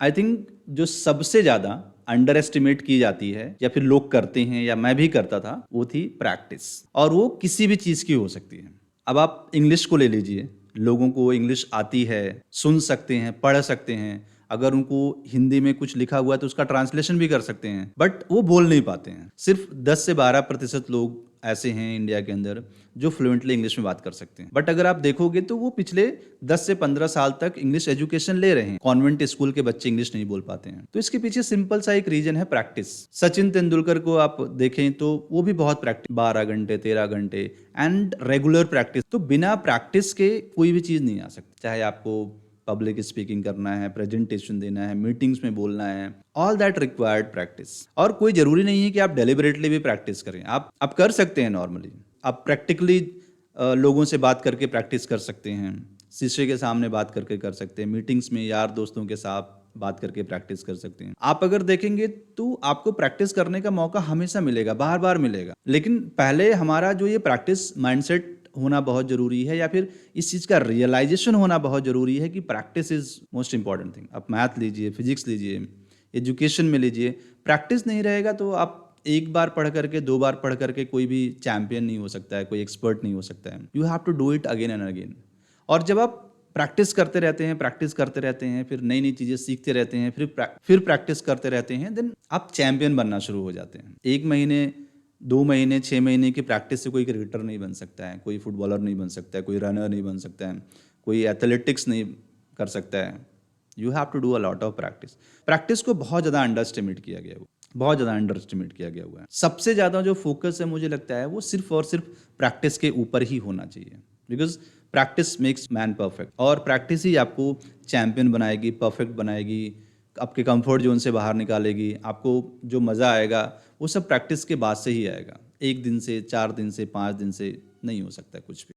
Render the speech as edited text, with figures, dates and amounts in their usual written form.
I think जो सबसे ज़्यादा अंडर एस्टिमेट की जाती है या फिर लोग करते हैं या मैं भी करता था, वो थी प्रैक्टिस। और वो किसी भी चीज़ की हो सकती है। अब आप इंग्लिश को ले लीजिए, लोगों को इंग्लिश आती है, सुन सकते हैं, पढ़ सकते हैं, अगर उनको हिंदी में कुछ लिखा हुआ है तो उसका ट्रांसलेशन भी कर सकते हैं, बट वो बोल नहीं पाते हैं। सिर्फ 10 से 12% लोग ऐसे हैं इंडिया के अंदर जो फ्लुएंटली इंग्लिश में बात कर सकते हैं। बट अगर आप देखोगे तो वो पिछले 10 से 15 साल तक इंग्लिश एजुकेशन ले रहे हैं। कॉन्वेंट स्कूल के बच्चे इंग्लिश नहीं बोल पाते हैं, तो इसके पीछे सिंपल सा एक रीजन है, प्रैक्टिस। सचिन तेंदुलकर को आप देखें तो वो भी बहुत प्रैक्टिस, 12 घंटे 13 घंटे एंड रेगुलर प्रैक्टिस। तो बिना प्रैक्टिस के कोई भी चीज़ नहीं आ सकती, चाहे आपको पब्लिक स्पीकिंग करना है, प्रेजेंटेशन देना है, मीटिंग्स में बोलना है, ऑल दैट रिक्वायर्ड प्रैक्टिस। और कोई जरूरी नहीं है कि आप डेलिबरेटली भी प्रैक्टिस करें, आप कर सकते हैं नॉर्मली। आप प्रैक्टिकली लोगों से बात करके प्रैक्टिस कर सकते हैं, शीशे के सामने बात करके कर सकते हैं, मीटिंग्स में यार दोस्तों के साथ बात करके प्रैक्टिस कर सकते हैं। आप अगर देखेंगे तो आपको प्रैक्टिस करने का मौका हमेशा मिलेगा, बार बार मिलेगा। लेकिन पहले हमारा जो ये प्रैक्टिस माइंडसेट होना बहुत जरूरी है, या फिर इस चीज़ का रियलाइजेशन होना बहुत जरूरी है कि practice is most important thing. आप मैथ लीजिए, फिजिक्स लीजिए, एजुकेशन में लीजिए, प्रैक्टिस नहीं रहेगा तो आप एक बार पढ़ करके, 2 बार पढ़ करके कोई भी चैंपियन नहीं हो सकता है, कोई एक्सपर्ट नहीं हो सकता है। You have to do it again and again. और जब आप प्रैक्टिस करते रहते हैं, प्रैक्टिस करते रहते हैं, फिर नई नई चीज़ें सीखते रहते हैं, फिर प्रैक्टिस करते रहते हैं, देन आप चैंपियन बनना शुरू हो जाते हैं। 1 महीने, 2 महीने, 6 महीने की प्रैक्टिस से कोई क्रिकेटर नहीं बन सकता है, कोई फुटबॉलर नहीं बन सकता है, कोई रनर नहीं बन सकता है, कोई एथलेटिक्स नहीं कर सकता है। You have to do a lot of practice. Practice को बहुत ज़्यादा अंडर एस्टिमेट किया गया है, बहुत ज़्यादा अंडर एस्टिमेट किया गया हुआ है। सबसे ज़्यादा जो फोकस है मुझे लगता है वो सिर्फ और सिर्फ प्रैक्टिस के ऊपर ही होना चाहिए, because practice makes man perfect. और प्रैक्टिस ही आपको चैंपियन बनाएगी, परफेक्ट बनाएगी, आपके कंफर्ट जोन से बाहर निकालेगी। आपको जो मज़ा आएगा वो सब प्रैक्टिस के बाद से ही आएगा। 1 दिन से, 4 दिन से, 5 दिन से नहीं हो सकता कुछ भी।